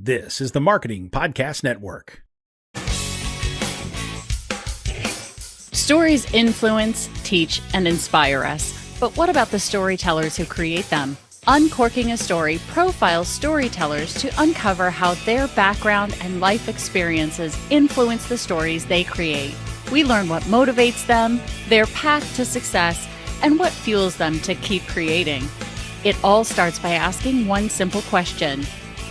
This is the Marketing Podcast Network. Stories influence, teach, and inspire us. But what about the storytellers who create them? Uncorking a Story profiles storytellers to uncover how their background and life experiences influence the stories they create. We learn what motivates them, their path to success, and what fuels them to keep creating. It all starts by asking one simple question: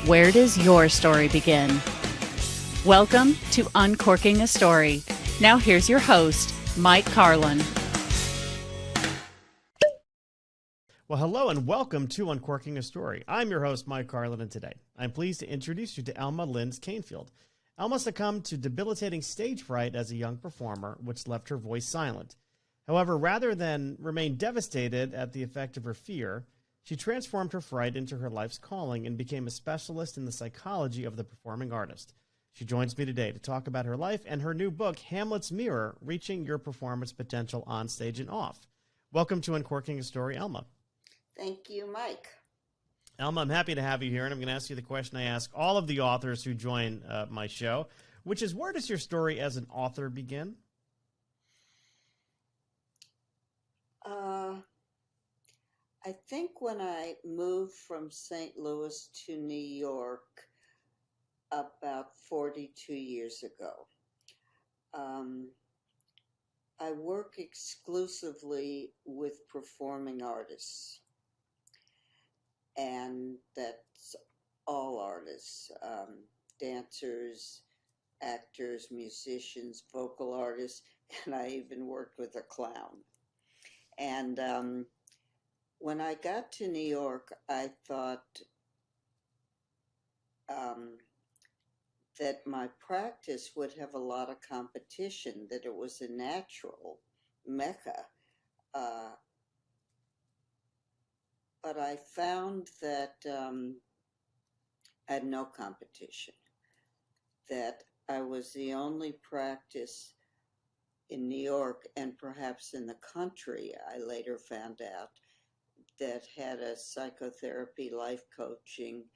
where does your story begin? Welcome to Uncorking a Story. Now here's your host, Mike Carlin. Well, hello and welcome to Uncorking a Story. I'm your host, Mike Carlin, and today I'm pleased to introduce you to Elma Linz Kanefield. Elma succumbed to debilitating stage fright as a young performer, which left her voice silent. However, rather than remain devastated at the effect of her fear, she transformed her fright into her life's calling and became a specialist in the psychology of the performing artist. She joins me today to talk about her life and her new book, Hamlet's Mirror: Reaching Your Performance Potential on Stage and Off. Welcome to Uncorking a Story, Elma. Thank you, Mike. Elma, I'm happy to have you here, and I'm going to ask you the question I ask all of the authors who join my show, which is, where does your story as an author begin? I think when I moved from St. Louis to New York about 42 years ago, I work exclusively with performing artists, and that's all artists, dancers, actors, musicians, vocal artists, and I even worked with a clown. And when I got to New York, I thought that my practice would have a lot of competition, that it was a natural mecca. But I found that I had no competition, that I was the only practice in New York and perhaps in the country, I later found out, that had a psychotherapy, life coaching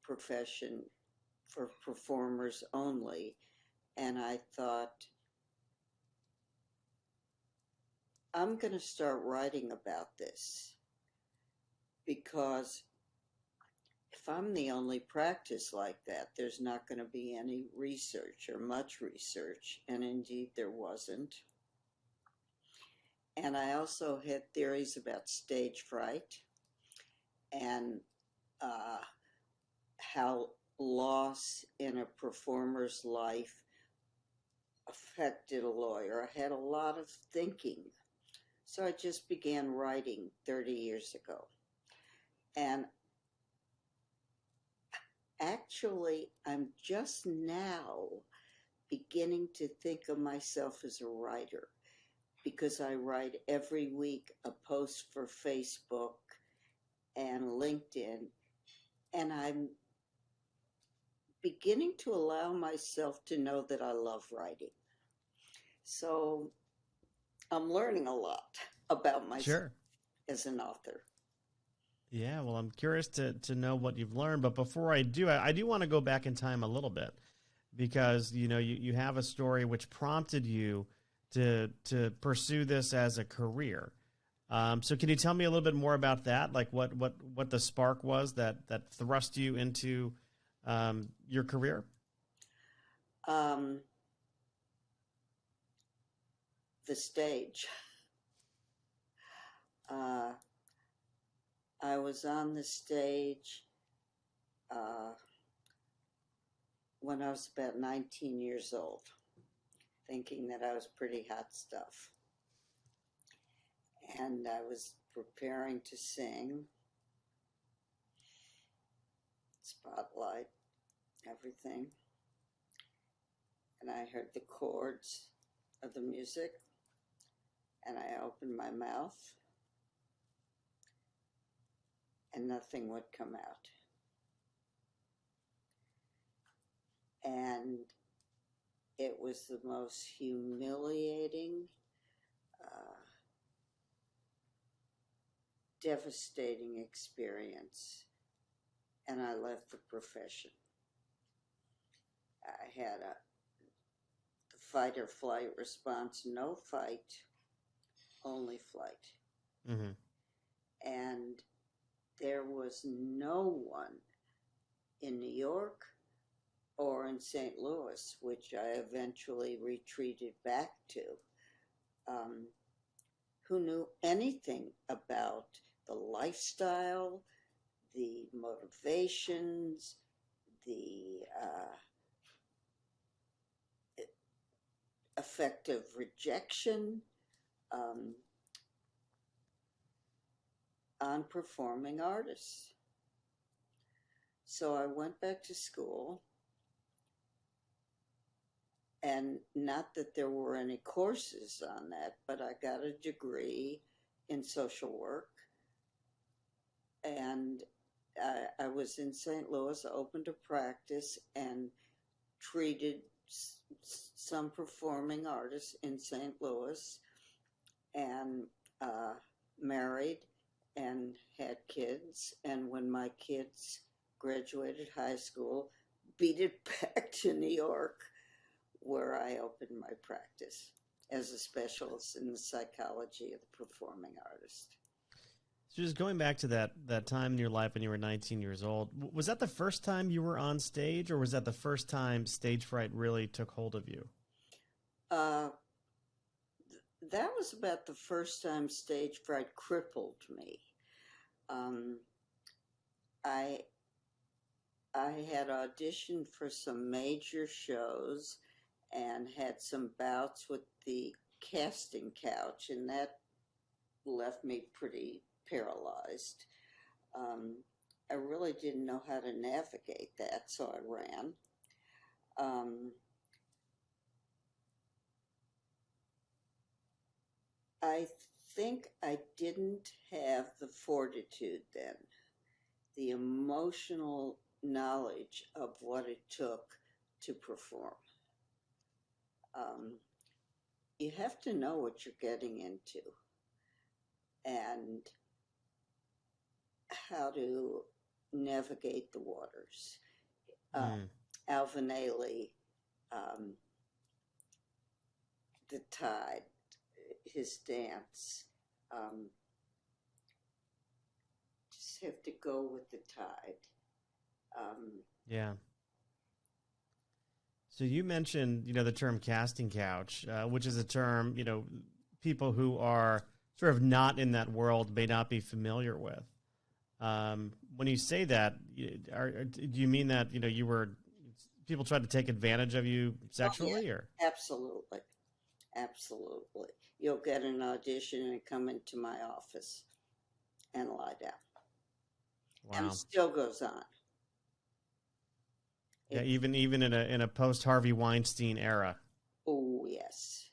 profession for performers only. And I thought, I'm going to start writing about this, because if I'm the only practice like that, there's not going to be any research or much research, and indeed there wasn't. And I also had theories about stage fright and how loss in a performer's life affected a lawyer. I had a lot of thinking. So I just began writing 30 years ago. And actually, I'm just now beginning to think of myself as a writer, because I write every week a post for Facebook and LinkedIn, and I'm beginning to allow myself to know that I love writing. So I'm learning a lot about myself as an author. Yeah, well, I'm curious to know what you've learned. But before I do want to go back in time a little bit, because, you have a story which prompted you to pursue this as a career. So can you tell me a little bit more about that? Like what the spark was that thrust you into your career? The stage. I was on the stage when I was about 19 years old, thinking that I was pretty hot stuff. And I was preparing to sing, spotlight, everything. And I heard the chords of the music, and I opened my mouth, and nothing would come out. And it was the most humiliating, devastating experience. and I left the profession. I had a fight or flight response, no fight, only flight. Mm-hmm. And there was no one in New York or in St. Louis, which I eventually retreated back to, who knew anything about the lifestyle, the motivations, the effective rejection on performing artists. So I went back to school, and not that there were any courses on that, but I got a degree in social work, and I was in St. Louis, opened a practice, and treated some performing artists in St. Louis, and married and had kids. And when my kids graduated high school, beat it back to New York, where I opened my practice as a specialist in the psychology of the performing artist. So just going back to that time in your life when you were 19 years old, was that the first time you were on stage, or was that the first time stage fright really took hold of you? That was about the first time stage fright crippled me. I had auditioned for some major shows and had some bouts with the casting couch, and that left me pretty paralyzed. I really didn't know how to navigate that, so I ran. I think I didn't have the fortitude then, the emotional knowledge of what it took to perform. You have to know what you're getting into and how to navigate the waters. Alvin Ailey, The Tide, his dance, just have to go with the tide. Yeah. So you mentioned, the term casting couch, which is a term, people who are sort of not in that world may not be familiar with. When you say that, do you mean that, people tried to take advantage of you sexually? Yeah, or? Absolutely. Absolutely. You'll get an audition and come into my office and lie down. Wow. And it still goes on. Yeah, even in a post Harvey Weinstein era. Oh, yes.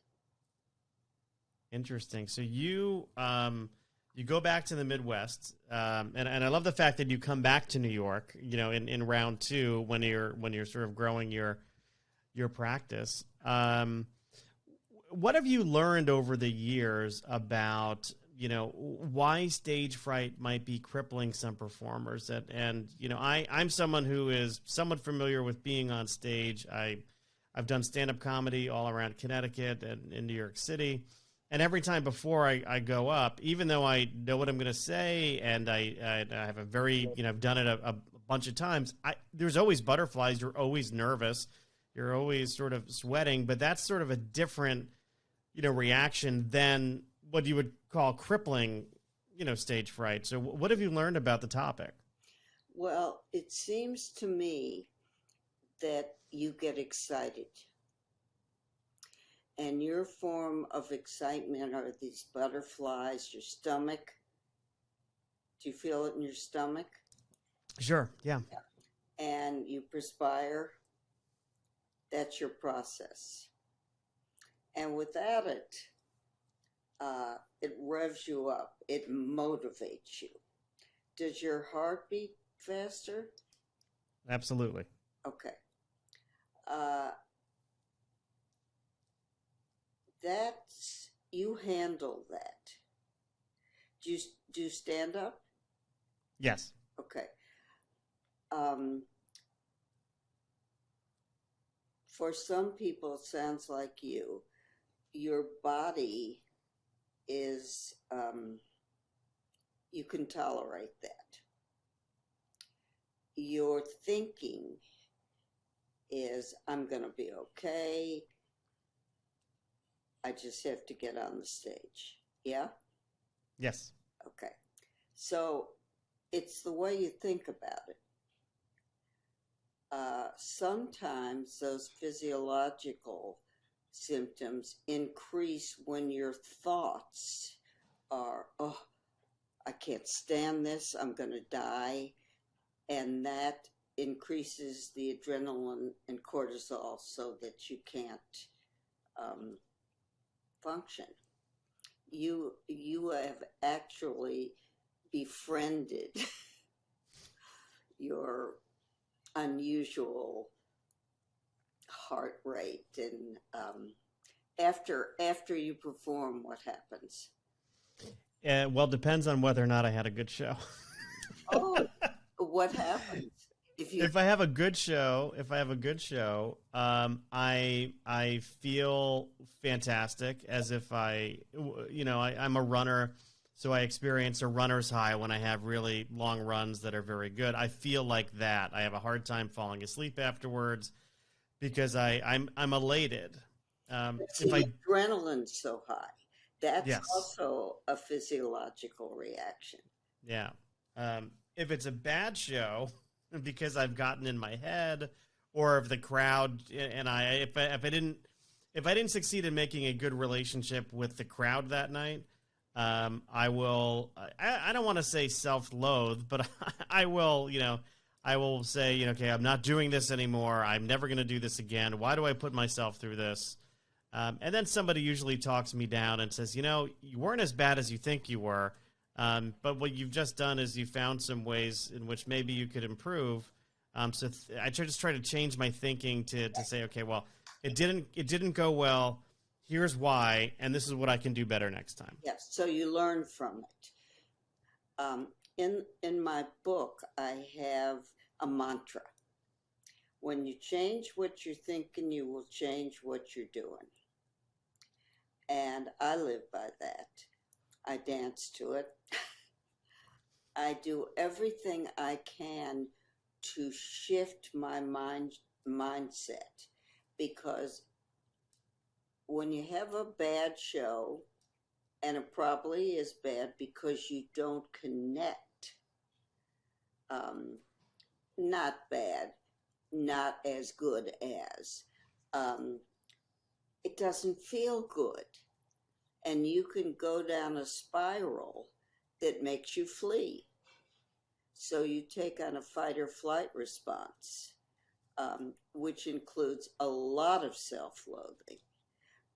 Interesting. So you go back to the Midwest, and I love the fact that you come back to New York, in round two when you're sort of growing your practice. What have you learned over the years about why stage fright might be crippling some performers? I'm someone who is somewhat familiar with being on stage. I've done stand-up comedy all around Connecticut and in New York City. And every time before I go up, even though I know what I'm going to say and I have a very, I've done it a bunch of times, there's always butterflies. You're always nervous. You're always sort of sweating. But that's sort of a different, reaction than what you would call crippling, stage fright. So what have you learned about the topic? Well, it seems to me that you get excited. And your form of excitement are these butterflies, your stomach. Do you feel it in your stomach? Sure, yeah. And you perspire. That's your process. And without it, it revs you up. It motivates you. Does your heart beat faster? Absolutely. Okay. You handle that. Do you stand up? Yes. Okay. for some people, it sounds like your body is, you can tolerate that. Your thinking is, I'm going to be okay. I just have to get on the stage. Yeah? Yes. Okay. So it's the way you think about it. Sometimes those physiological symptoms increase when your thoughts are, oh, I can't stand this, I'm going to die. And that increases the adrenaline and cortisol so that you can't function. You have actually befriended your unusual heart rate, and after you perform, what happens? Well, depends on whether or not I had a good show. Oh, what happens if I have a good show? I feel fantastic, as if I'm a runner, so I experience a runner's high when I have really long runs that are very good. I feel like that. I have a hard time falling asleep afterwards because I'm elated. The adrenaline's so high. That's yes. Also a physiological reaction. Yeah. If it's a bad show, because I've gotten in my head, or if the crowd and if I didn't succeed in making a good relationship with the crowd that night, I will. I don't want to say self-loathe, but I will. I will say, okay, I'm not doing this anymore. I'm never going to do this again. Why do I put myself through this? And then somebody usually talks me down and says, you weren't as bad as you think you were. But what you've just done is you found some ways in which maybe you could improve. So I just try to change my thinking to say, okay, well, it didn't go well. Here's why, and this is what I can do better next time. Yes, so you learn from it. In my book, I have a mantra. When you change what you're thinking, you will change what you're doing. And I live by that. I dance to it. I do everything I can to shift my mindset, because when you have a bad show, and it probably is bad because you don't connect, not bad, not as good as, it doesn't feel good. And you can go down a spiral that makes you flee. So you take on a fight or flight response, which includes a lot of self-loathing,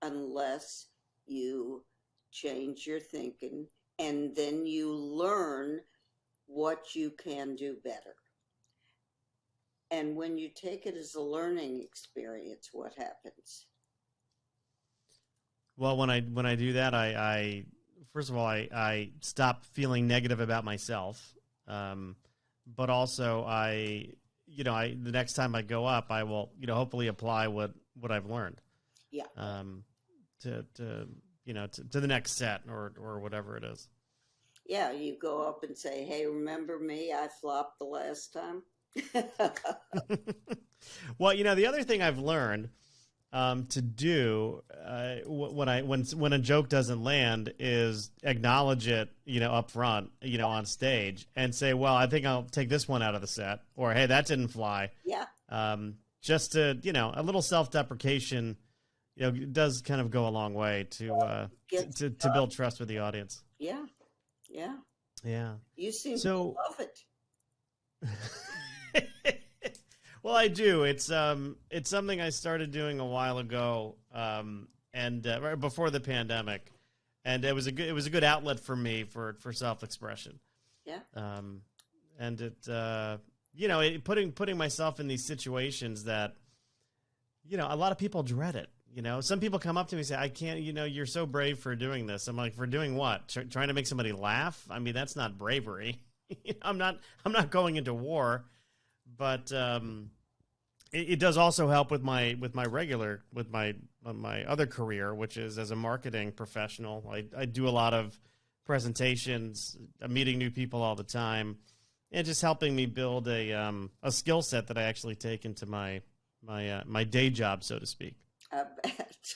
unless you change your thinking and then you learn what you can do better. And when you take it as a learning experience, what happens? Well, when I do that, I first of all, I stop feeling negative about myself. But also the next time I go up, I will, hopefully apply what I've learned. Yeah. To the next set or whatever it is. Yeah. You go up and say, hey, remember me? I flopped the last time. Well, the other thing I've learned to do when a joke doesn't land is acknowledge it, up front, on stage, and say, well, I think I'll take this one out of the set, or hey, that didn't fly. Yeah. Just to, a little self-deprecation, does kind of go a long way to build trust with the audience. Yeah. Yeah. Yeah. You seem to love it. Well, I do. It's something I started doing a while ago, and right before the pandemic, and it was a good outlet for me for self-expression. Yeah. And putting myself in these situations that, a lot of people dread it. Some people come up to me and say, I can't, you're so brave for doing this. I'm like, for doing what? Trying to make somebody laugh? I mean, that's not bravery. I'm not going into war. but it does also help with my other career, which is as a marketing professional. I do a lot of presentations. I'm meeting new people all the time, and just helping me build a skill set that I actually take into my day job, so to speak. I bet.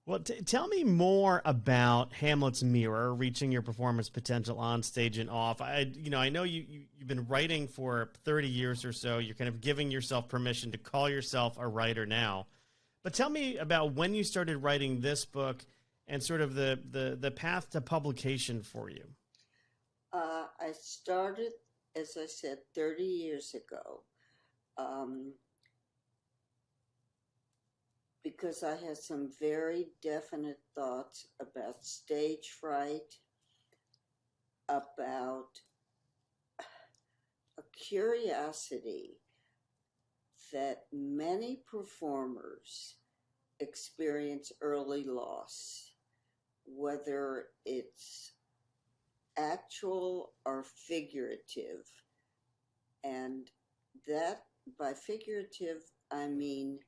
Well, tell me more about Hamlet's Mirror, reaching your performance potential on stage and off. I know you've been writing for 30 years or so. You're kind of giving yourself permission to call yourself a writer now. But tell me about when you started writing this book and sort of the path to publication for you. I started, as I said, 30 years ago. Because I had some very definite thoughts about stage fright, about a curiosity that many performers experience early loss, whether it's actual or figurative. And that, by figurative, I mean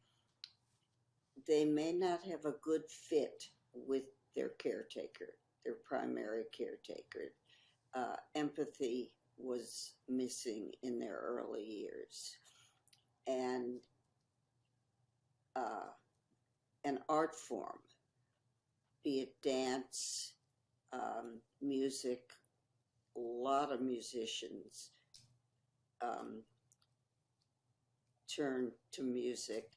they may not have a good fit with their caretaker, their primary caretaker. Empathy was missing in their early years. And an art form, be it dance, music, a lot of musicians turn to music.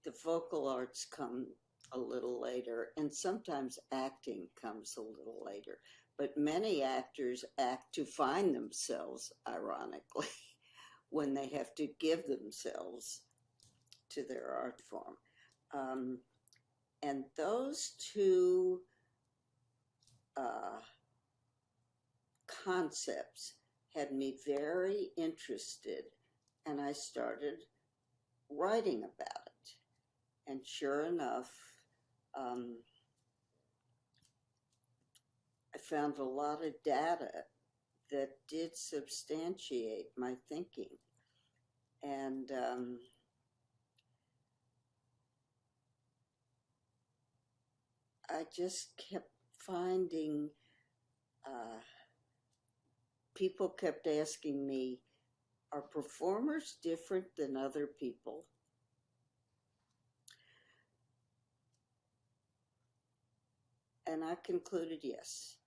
The vocal arts come a little later, and sometimes acting comes a little later. But many actors act to find themselves, ironically, when they have to give themselves to their art form. And those two concepts had me very interested, and I started writing about it. And sure enough, I found a lot of data that did substantiate my thinking. And I just kept finding, people kept asking me, are performers different than other people? And I concluded yes.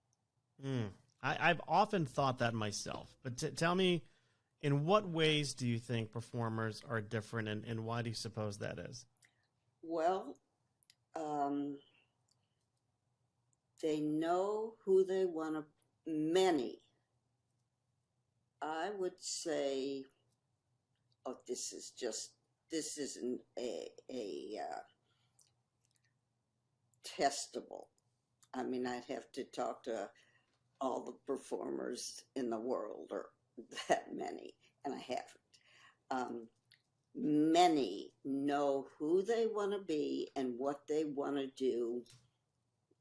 I've often thought that myself. But tell me, in what ways do you think performers are different, and why do you suppose that is? Well, they know who they want to, many. I would say, this isn't a testable. I mean, I'd have to talk to all the performers in the world, or that many, and I haven't. Many know who they want to be and what they want to do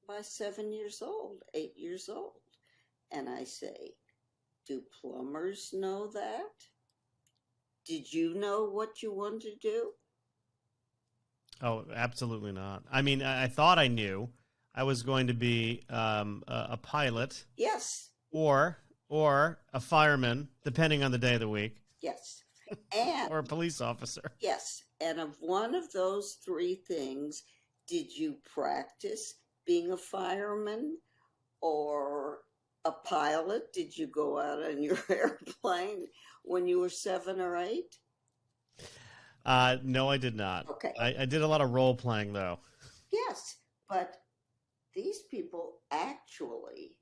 by 7 years old, 8 years old. And I say, do plumbers know that? Did you know what you want to do? Oh, absolutely not. I mean, I thought I knew. I was going to be a pilot. Yes. Or a fireman, depending on the day of the week. Yes. And or a police officer. Yes. And of one of those three things, did you practice being a fireman or a pilot? Did you go out on your airplane when you were 7 or 8? No, I did not. Okay. I did a lot of role playing, though. Yes, but these people actually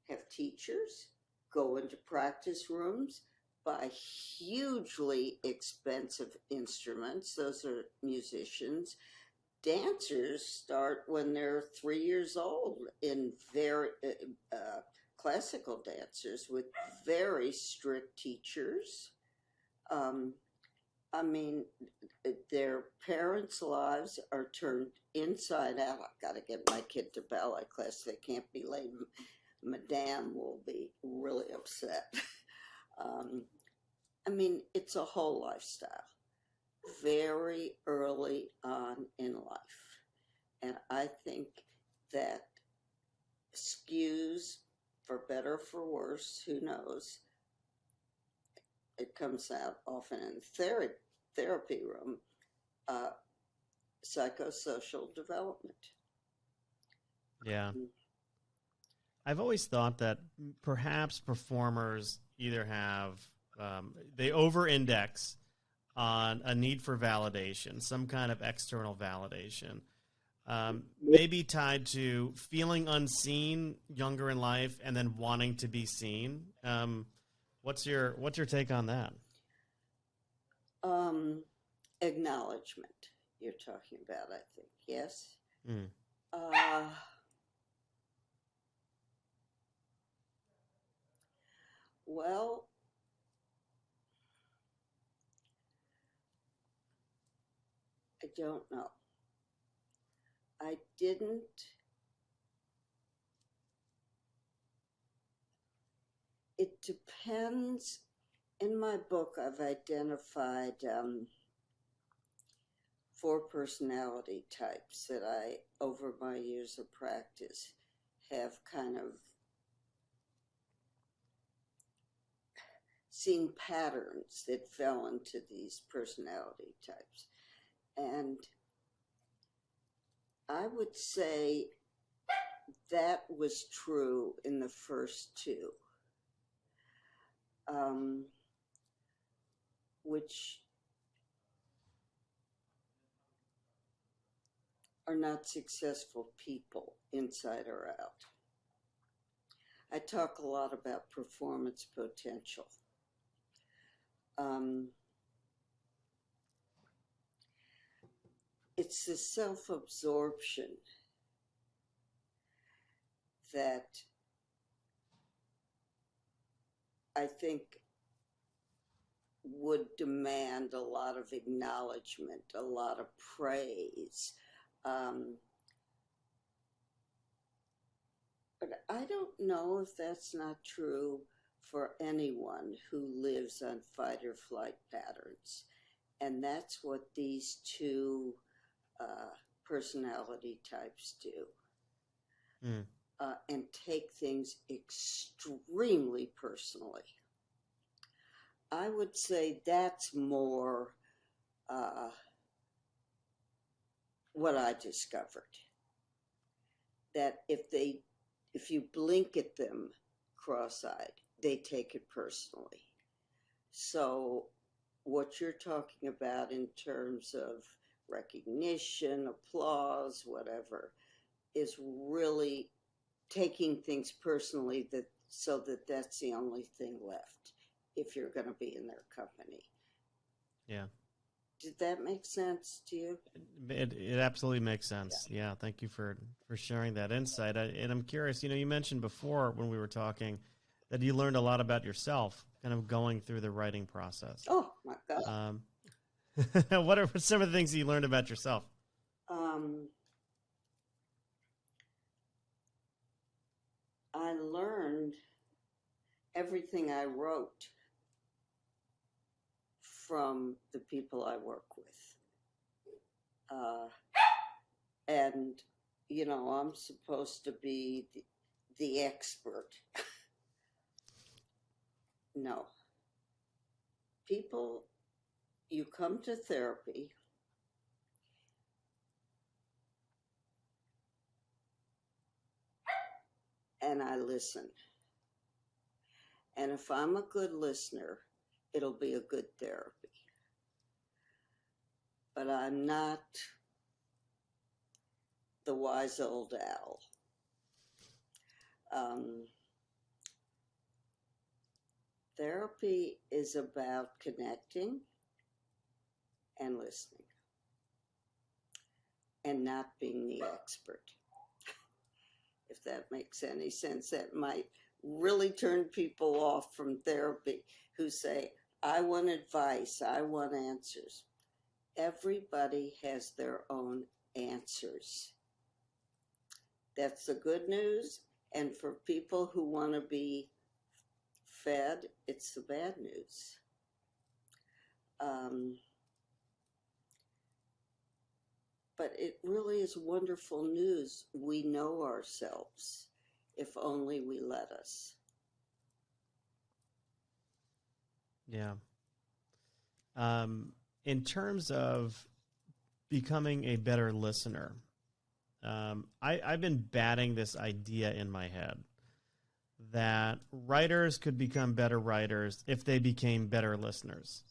have teachers, go into practice rooms, buy hugely expensive instruments. Those are musicians. Dancers start when they're 3 years old in very classical dancers with very strict teachers. I mean, their parents' lives are turned inside out. I've got to get my kid to ballet class. They can't be late. Madame will be really upset. I mean, it's a whole lifestyle, very early on in life. And I think that skews, for better or for worse, who knows, it comes out often in the therapy room, psychosocial development. Yeah. I've always thought that perhaps performers either have, they over-index on a need for validation, some kind of external validation, maybe tied to feeling unseen younger in life and then wanting to be seen. What's your take on that? Acknowledgement you're talking about, I think. Yes. Well, I don't know. I didn't. It depends. In my book, I've identified 4 personality types that I, over my years of practice, have kind of seen patterns that fell into these personality types. And I would say that was true in the first 2, which are not successful people, inside or out. I talk a lot about performance potential. It's the self-absorption that I think would demand a lot of acknowledgement, a lot of praise. But I don't know if that's not true for anyone who lives on fight or flight patterns. And that's what these 2 personality types do. And take things extremely personally. I would say that's more what I discovered. That if you blink at them cross-eyed, they take it personally. So what you're talking about in terms of recognition, applause, whatever, is really taking things personally, so that's the only thing left if you're going to be in their company. Yeah. Did that make sense to you? It absolutely makes sense. Yeah. Thank you for sharing that insight. And I'm curious, you mentioned before when we were talking that you learned a lot about yourself kind of going through the writing process. Oh, my God. What are some of the things you learned about yourself? I learned everything I wrote from the people I work with. And, I'm supposed to be the expert. No. People, you come to therapy, and I listen. And if I'm a good listener, it'll be a good therapy. But I'm not the wise old owl. Therapy is about connecting and listening and not being the expert. If that makes any sense, that might really turn people off from therapy who say, I want advice, I want answers. Everybody has their own answers. That's the good news, And for people who want to be fed, it's the bad news. But it really is wonderful news. We know ourselves, if only we let us. Yeah. In terms of becoming a better listener, I've been batting this idea in my head that writers could become better writers if they became better listeners.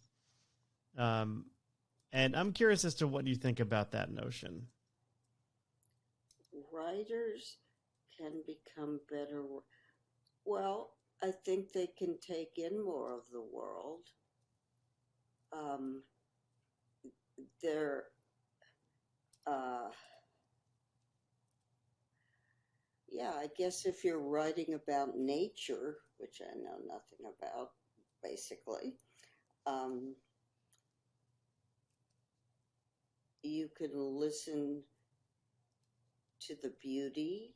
And I'm curious as to what you think about that notion. Writers can become better. Well, I think they can take in more of the world. Yeah, I guess if you're writing about nature, which I know nothing about, basically, you can listen to the beauty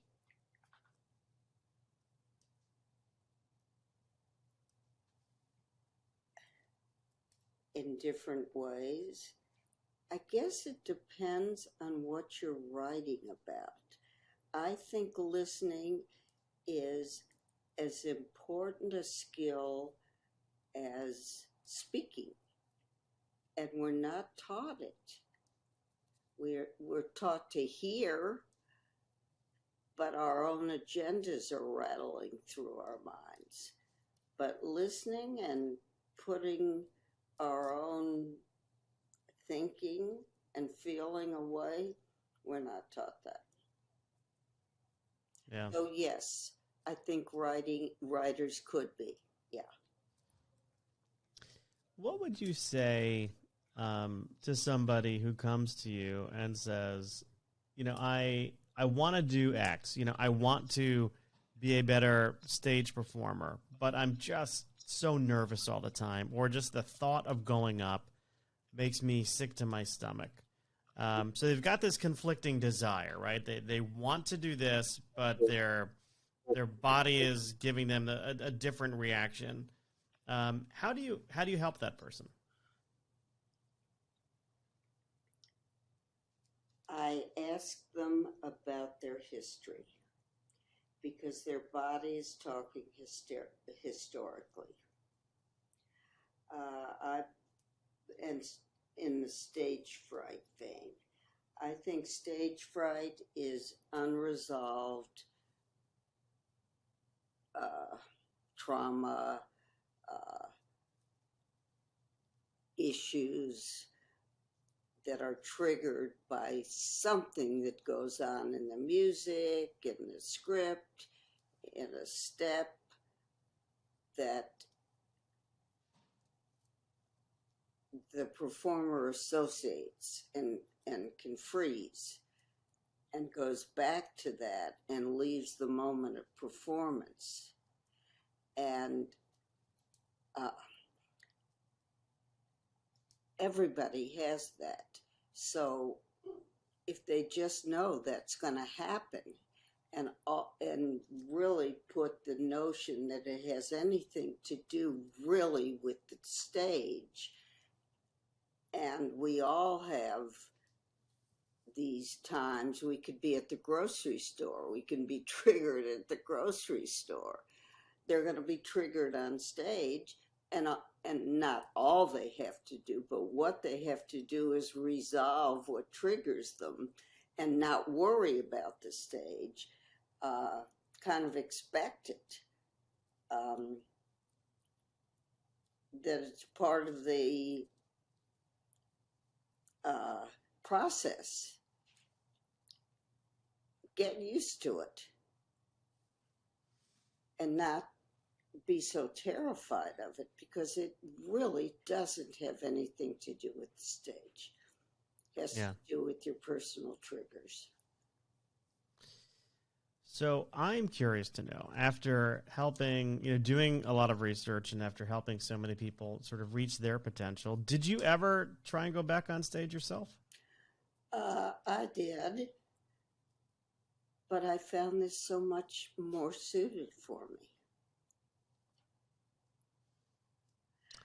in different ways. I guess it depends on what you're writing about. I think listening is as important a skill as speaking, and we're not taught it. We're taught to hear, but our own agendas are rattling through our minds. But listening and putting our own thinking and feeling away, we're not taught that. Yeah. So yes, I think writers could be. Yeah. What would you say to somebody who comes to you and says, I want to do X, I want to be a better stage performer, but I'm just so nervous all the time, or just the thought of going up makes me sick to my stomach. So they've got this conflicting desire, right? They want to do this, but their body is giving them a different reaction. How do you help that person? I ask them about their history because their body is talking historically. And in the stage fright vein, I think stage fright is unresolved trauma, issues that are triggered by something that goes on in the music, in the script, in a step that the performer associates and can freeze and goes back to that and leaves the moment of performance. And everybody has that. So if they just know that's going to happen and really put the notion that it has anything to do really with the stage, and we all have these times. We could be at the grocery store. We can be triggered at the grocery store. They're going to be triggered on stage, and not all they have to do, but what they have to do is resolve what triggers them and not worry about the stage, kind of expect it, that it's part of the process. Get used to it and not be so terrified of it, because it really doesn't have anything to do with the stage. It has to do with your personal triggers. So I'm curious to know, after helping, doing a lot of research and after helping so many people sort of reach their potential, did you ever try and go back on stage yourself? I did. but I found this so much more suited for me.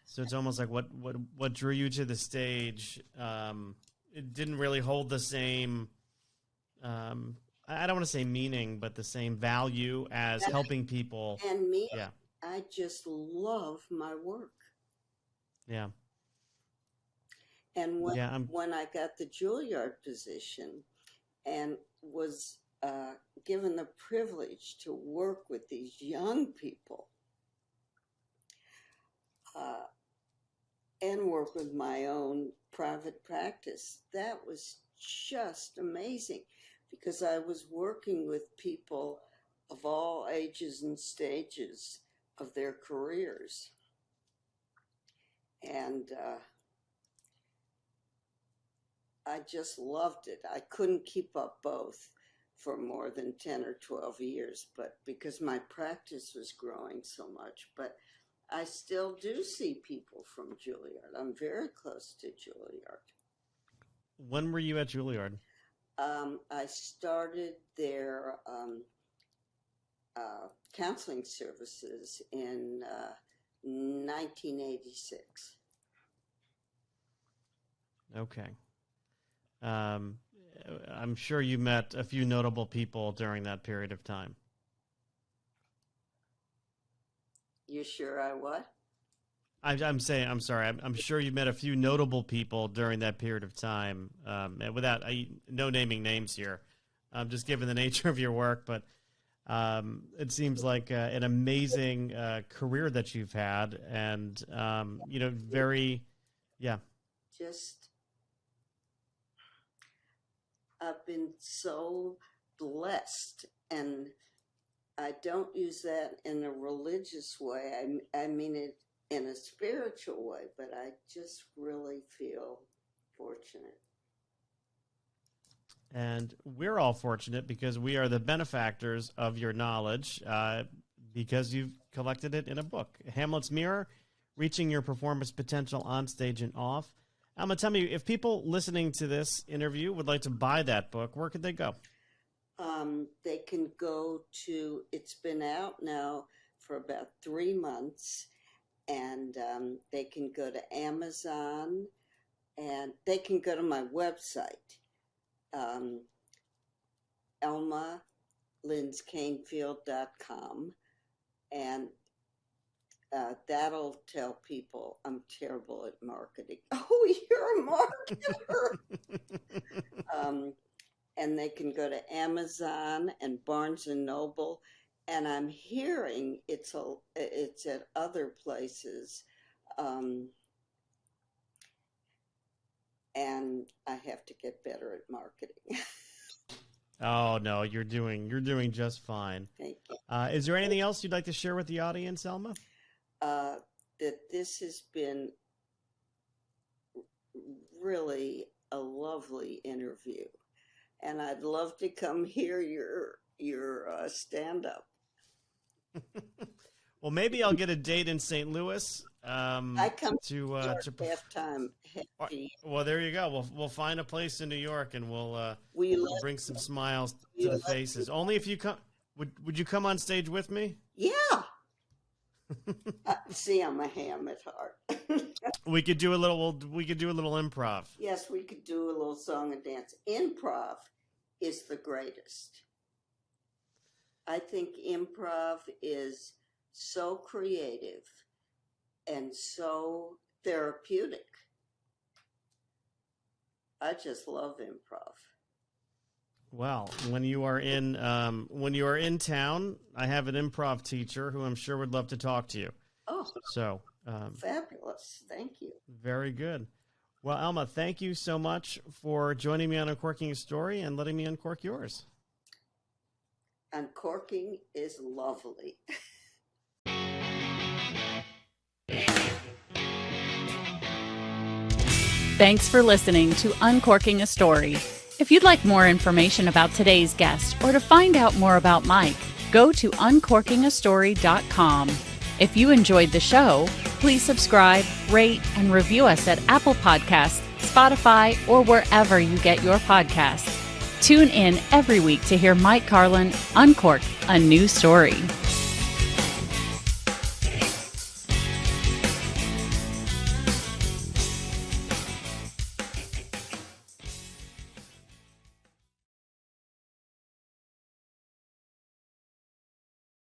So it's almost like what drew you to the stage. It didn't really hold the same. I don't want to say meaning, but the same value as helping people. And me, yeah. I just love my work. Yeah. And when I got the Juilliard position and was given the privilege to work with these young people and work with my own private practice, that was just amazing, because I was working with people of all ages and stages of their careers. And I just loved it. I couldn't keep up both for more than 10 or 12 years, but because my practice was growing so much. But I still do see people from Juilliard. I'm very close to Juilliard. When were you at Juilliard? I started their counseling services in 1986. Okay. I'm sure you met a few notable people during that period of time. You sure I what? I'm sorry. I'm sure you met a few notable people during that period of time. Without no naming names here, just given the nature of your work, but it seems like an amazing career that you've had, and very, yeah. Just, I've been so blessed, and I don't use that in a religious way. I mean it in a spiritual way, but I just really feel fortunate. And we're all fortunate because we are the benefactors of your knowledge because you've collected it in a book. Hamlet's Mirror, Reaching Your Performance Potential on Stage and Off. Elma, tell me, if people listening to this interview would like to buy that book, where could they go? They can go to, it's been out now for about 3 months, and they can go to Amazon, and they can go to my website, elmalinzkanefield.com, and that'll tell people I'm terrible at marketing. Oh, you're a marketer. And they can go to Amazon and Barnes and Noble, and I'm hearing it's at other places, and I have to get better at marketing. Oh no, you're doing just fine. Thank you. Is there anything else you'd like to share with the audience, Elma? That this has been really a lovely interview, and I'd love to come hear your stand-up. Well, maybe I'll get a date in St. Louis. I come to halftime. Well, there you go. We'll find a place in New York, and we'll bring some smiles to the faces. Only if you come. Would you come on stage with me? Yeah. See, I'm a ham at heart. We could do a little improv. Yes, we could do a little song and dance. Improv is the greatest. I think improv is so creative and so therapeutic. I just love improv. Well, when you are in town, I have an improv teacher who I'm sure would love to talk to you. Oh, so fabulous! Thank you. Very good. Well, Elma, thank you so much for joining me on Uncorking a Story and letting me uncork yours. Uncorking is lovely. Thanks for listening to Uncorking a Story. If you'd like more information about today's guest or to find out more about Mike, go to uncorkingastory.com. If you enjoyed the show, please subscribe, rate, and review us at Apple Podcasts, Spotify, or wherever you get your podcasts. Tune in every week to hear Mike Carlin uncork a new story.